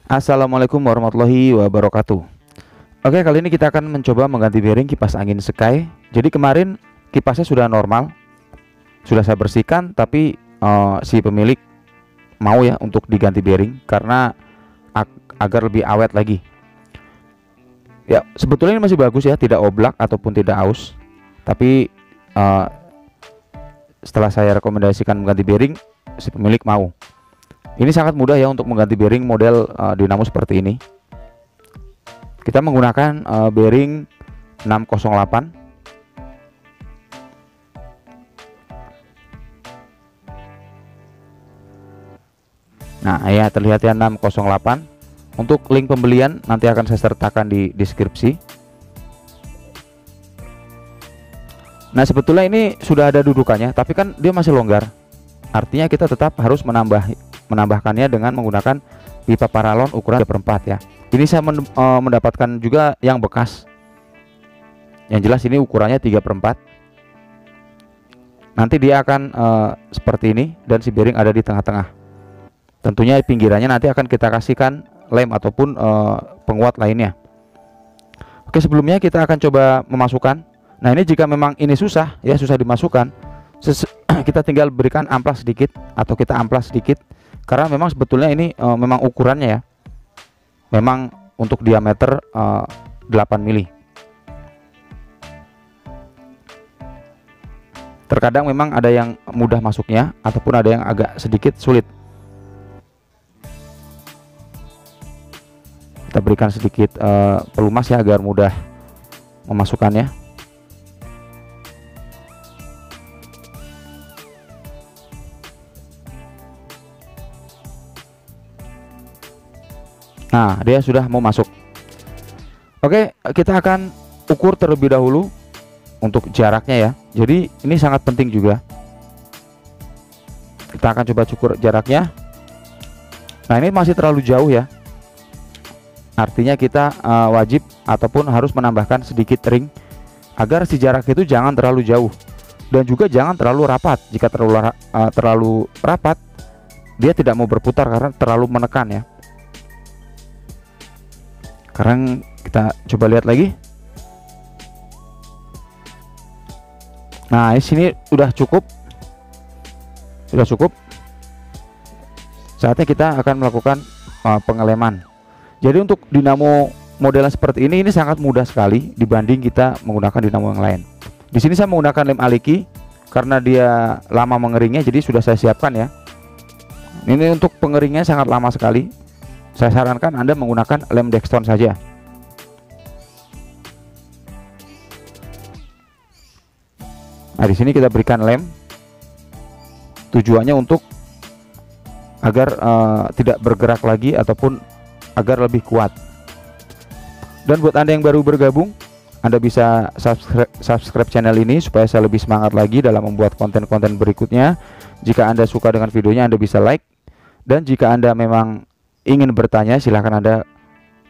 Assalamualaikum warahmatullahi wabarakatuh. Oke, kali ini kita akan mencoba mengganti bearing kipas angin Sky. Jadi kemarin kipasnya sudah normal, sudah saya bersihkan, tapi si pemilik mau ya untuk diganti bearing karena agar lebih awet lagi. Ya, sebetulnya ini masih bagus ya, tidak oblak ataupun tidak aus. Tapi setelah saya rekomendasikan mengganti bearing, si pemilik mau. Ini sangat mudah ya untuk mengganti bearing model dinamo seperti ini. Kita menggunakan bearing 608. Nah, ya terlihat ya 608. Untuk link pembelian nanti akan saya sertakan di deskripsi. Nah, sebetulnya ini sudah ada dudukannya, tapi kan dia masih longgar. Artinya kita tetap harus menambahkannya dengan menggunakan pipa paralon ukuran 3/4 ya. Ini saya mendapatkan juga yang bekas. Yang jelas ini ukurannya 3/4. Nanti dia akan seperti ini dan si bearing ada di tengah-tengah. Tentunya pinggirannya nanti akan kita kasihkan lem ataupun penguat lainnya. Oke, sebelumnya kita akan coba memasukkan. Nah, ini jika memang ini susah ya, susah dimasukkan, kita tinggal berikan amplas sedikit atau kita amplas sedikit, karena memang sebetulnya ini memang ukurannya ya, memang untuk diameter 8 mili. Terkadang memang ada yang mudah masuknya ataupun ada yang agak sedikit sulit. Kita berikan sedikit pelumas ya agar mudah memasukkannya. Nah, dia sudah mau masuk. Oke, kita akan ukur terlebih dahulu untuk jaraknya ya. Jadi ini sangat penting juga. Kita akan coba ukur jaraknya. Nah, ini masih terlalu jauh ya. Artinya kita wajib ataupun harus menambahkan sedikit ring agar si jarak itu jangan terlalu jauh dan juga jangan terlalu rapat. Jika terlalu rapat, dia tidak mau berputar karena terlalu menekan ya. Sekarang kita coba lihat lagi. Nah, di sini sudah cukup. Saatnya kita akan melakukan pengeleman. Jadi untuk dinamo modelan seperti ini sangat mudah sekali dibanding kita menggunakan dinamo yang lain. Di sini saya menggunakan lem aliki karena dia lama mengeringnya, jadi sudah saya siapkan ya. Ini untuk pengeringnya sangat lama sekali. Saya sarankan Anda menggunakan lem Dexton saja. Nah, di sini kita berikan lem. Tujuannya untuk agar tidak bergerak lagi ataupun agar lebih kuat. Dan buat Anda yang baru bergabung, Anda bisa subscribe channel ini supaya saya lebih semangat lagi dalam membuat konten-konten berikutnya. Jika Anda suka dengan videonya, Anda bisa like. Dan jika Anda memang ingin bertanya, silahkan Anda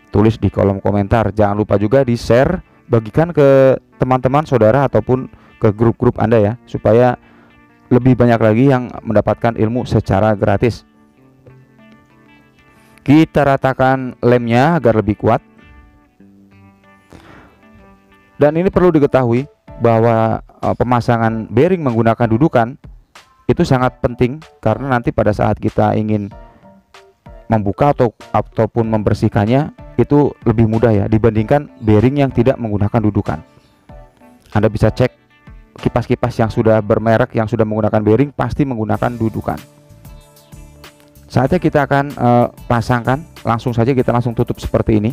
tulis di kolom komentar. Jangan lupa juga di share, bagikan ke teman-teman, saudara ataupun ke grup-grup Anda ya, supaya lebih banyak lagi yang mendapatkan ilmu secara gratis. Kita ratakan lemnya agar lebih kuat. Dan ini perlu diketahui bahwa pemasangan bearing menggunakan dudukan itu sangat penting, karena nanti pada saat kita ingin membuka ataupun membersihkannya itu lebih mudah ya dibandingkan bearing yang tidak menggunakan dudukan. Anda bisa cek kipas-kipas yang sudah bermerek, yang sudah menggunakan bearing pasti menggunakan dudukan. Saatnya kita akan pasangkan, langsung saja kita langsung tutup seperti ini.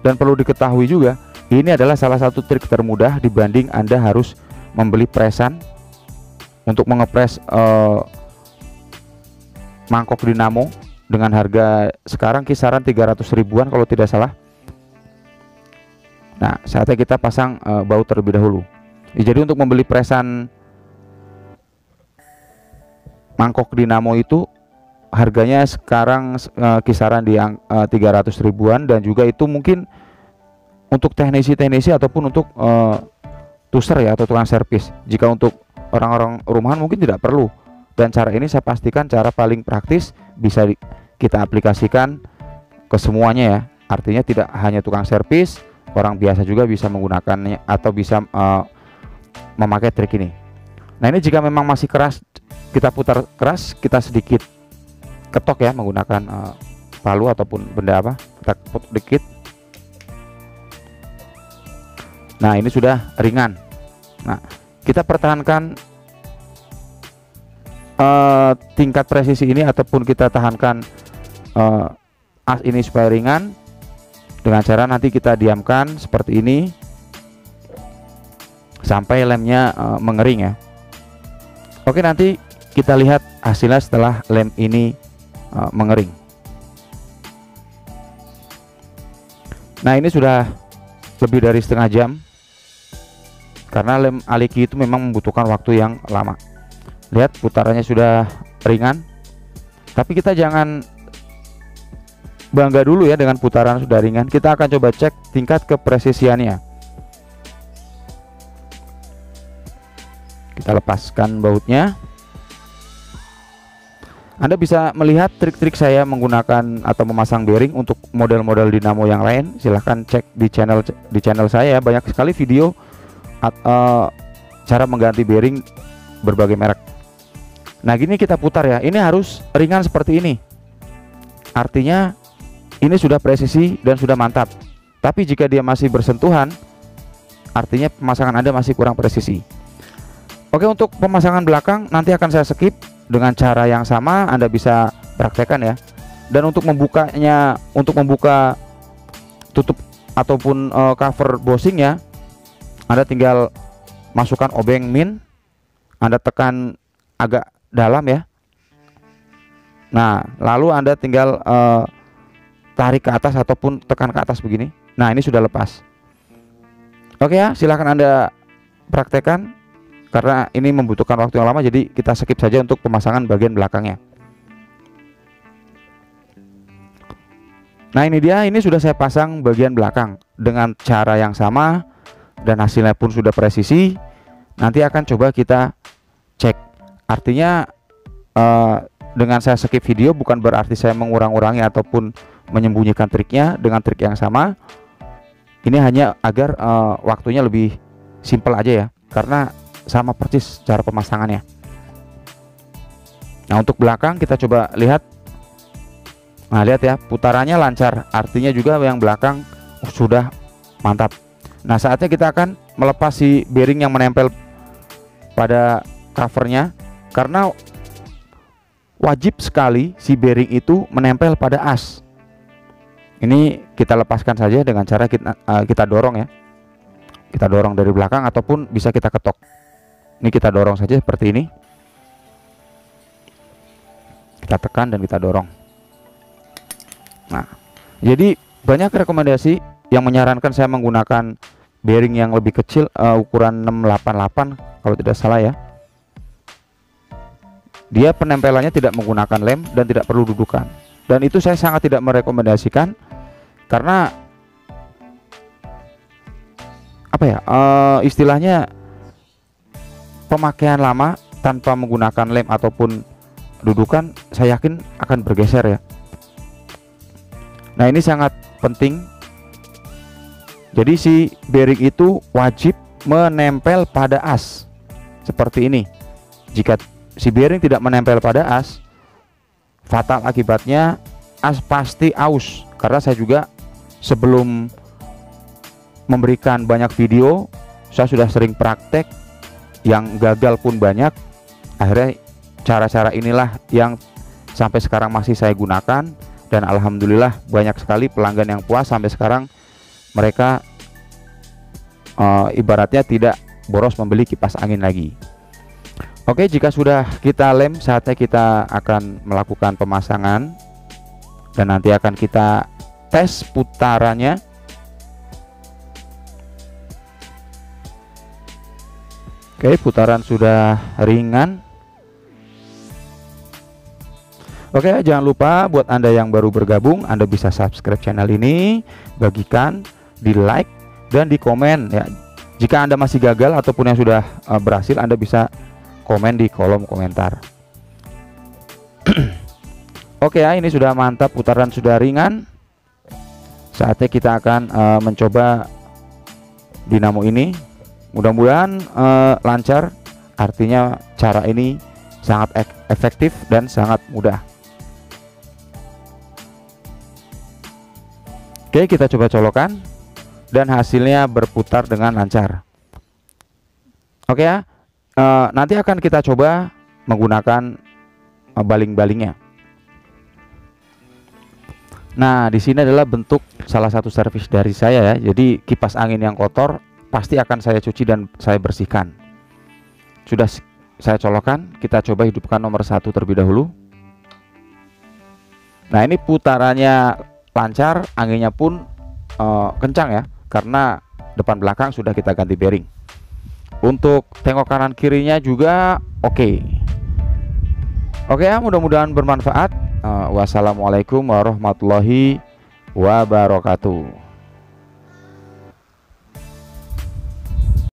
Dan perlu diketahui juga, ini adalah salah satu trik termudah dibanding Anda harus membeli presan untuk mengepres mangkok dinamo dengan harga sekarang kisaran 300 ribuan kalau tidak salah. Nah, saatnya kita pasang baut terlebih dahulu. Jadi untuk membeli presan mangkok dinamo itu harganya sekarang kisaran di 300 ribuan, dan juga itu mungkin untuk teknisi ataupun untuk tuser ya atau tukang servis. Jika untuk orang-orang rumahan mungkin tidak perlu, dan cara ini saya pastikan cara paling praktis bisa kita aplikasikan ke semuanya ya. Artinya tidak hanya tukang servis, orang biasa juga bisa menggunakannya atau bisa memakai trik ini. Nah, ini jika memang masih keras, kita putar keras, kita sedikit ketok ya menggunakan palu ataupun benda apa, kita ketok dikit. Nah, ini sudah ringan. Nah, kita pertahankan tingkat presisi ini ataupun kita tahankan as ini supaya ringan dengan cara nanti kita diamkan seperti ini sampai lemnya mengering ya. Oke, nanti kita lihat hasilnya setelah lem ini mengering. Nah, ini sudah lebih dari setengah jam karena lem aliki itu memang membutuhkan waktu yang lama. Lihat putarannya sudah ringan, tapi kita jangan bangga dulu ya dengan putaran sudah ringan. Kita akan coba cek tingkat kepresisiannya. Kita lepaskan bautnya. Anda bisa melihat trik-trik saya menggunakan atau memasang bearing untuk model-model dinamo yang lain. Silahkan cek di channel saya, banyak sekali video cara mengganti bearing berbagai merek. Nah, gini kita putar ya, ini harus ringan seperti ini, artinya ini sudah presisi dan sudah mantap. Tapi jika dia masih bersentuhan, artinya pemasangan Anda masih kurang presisi. Oke, untuk pemasangan belakang nanti akan saya skip dengan cara yang sama, Anda bisa praktekkan ya. Dan untuk membukanya, untuk membuka tutup ataupun cover bushingnya, Anda tinggal masukkan obeng min, Anda tekan agak dalam ya. Nah, lalu Anda tinggal tarik ke atas ataupun tekan ke atas begini. Nah, ini sudah lepas. Oke ya, silahkan Anda praktekkan karena ini membutuhkan waktu yang lama, jadi kita skip saja untuk pemasangan bagian belakangnya. Nah, ini dia, ini sudah saya pasang bagian belakang dengan cara yang sama dan hasilnya pun sudah presisi. Nanti akan coba kita cek. Artinya dengan saya skip video bukan berarti saya mengurang-urangi ataupun menyembunyikan triknya dengan trik yang sama. Ini hanya agar waktunya lebih simpel aja ya, karena sama persis cara pemasangannya. Nah, untuk belakang kita coba lihat. Nah, lihat ya, putarannya lancar, artinya juga yang belakang sudah mantap. Nah, saatnya kita akan melepas si bearing yang menempel pada covernya, karena wajib sekali si bearing itu menempel pada as. Ini kita lepaskan saja dengan cara kita dorong ya. Kita dorong dari belakang ataupun bisa kita ketok. Ini kita dorong saja seperti ini. Kita tekan dan kita dorong. Nah, jadi banyak rekomendasi yang menyarankan saya menggunakan bearing yang lebih kecil, ukuran 688 kalau tidak salah ya. Dia penempelannya tidak menggunakan lem dan tidak perlu dudukan. Dan itu saya sangat tidak merekomendasikan karena apa ya, istilahnya pemakaian lama tanpa menggunakan lem ataupun dudukan, saya yakin akan bergeser ya. Nah, ini sangat penting. Jadi si bearing itu wajib menempel pada as seperti ini. Jika si bearing tidak menempel pada as, fatal akibatnya, as pasti aus. Karena saya juga sebelum memberikan banyak video, saya sudah sering praktek yang gagal pun banyak. Akhirnya cara-cara inilah yang sampai sekarang masih saya gunakan, dan alhamdulillah banyak sekali pelanggan yang puas sampai sekarang. Mereka ibaratnya tidak boros membeli kipas angin lagi. Oke, jika sudah kita lem, saatnya kita akan melakukan pemasangan dan nanti akan kita tes putarannya. Oke, putaran sudah ringan. Oke, jangan lupa buat Anda yang baru bergabung, Anda bisa subscribe channel ini, bagikan, di like dan di komen ya. Jika Anda masih gagal ataupun yang sudah berhasil, Anda bisa komen di kolom komentar. Oke ya, ini sudah mantap, putaran sudah ringan. Saatnya kita akan mencoba dinamo ini. Mudah-mudahan lancar. Artinya cara ini sangat efektif dan sangat mudah. Oke, kita coba colokan dan hasilnya berputar dengan lancar. Oke ya, nanti akan kita coba menggunakan baling-balingnya. Nah, di sini adalah bentuk salah satu servis dari saya ya. Jadi kipas angin yang kotor pasti akan saya cuci dan saya bersihkan. Sudah saya colokkan, kita coba hidupkan nomor 1 terlebih dahulu. Nah, ini putarannya lancar, anginnya pun kencang ya, karena depan belakang sudah kita ganti bearing. Untuk tengok kanan kirinya juga oke. Oke ya, mudah-mudahan bermanfaat. Wassalamualaikum warahmatullahi wabarakatuh.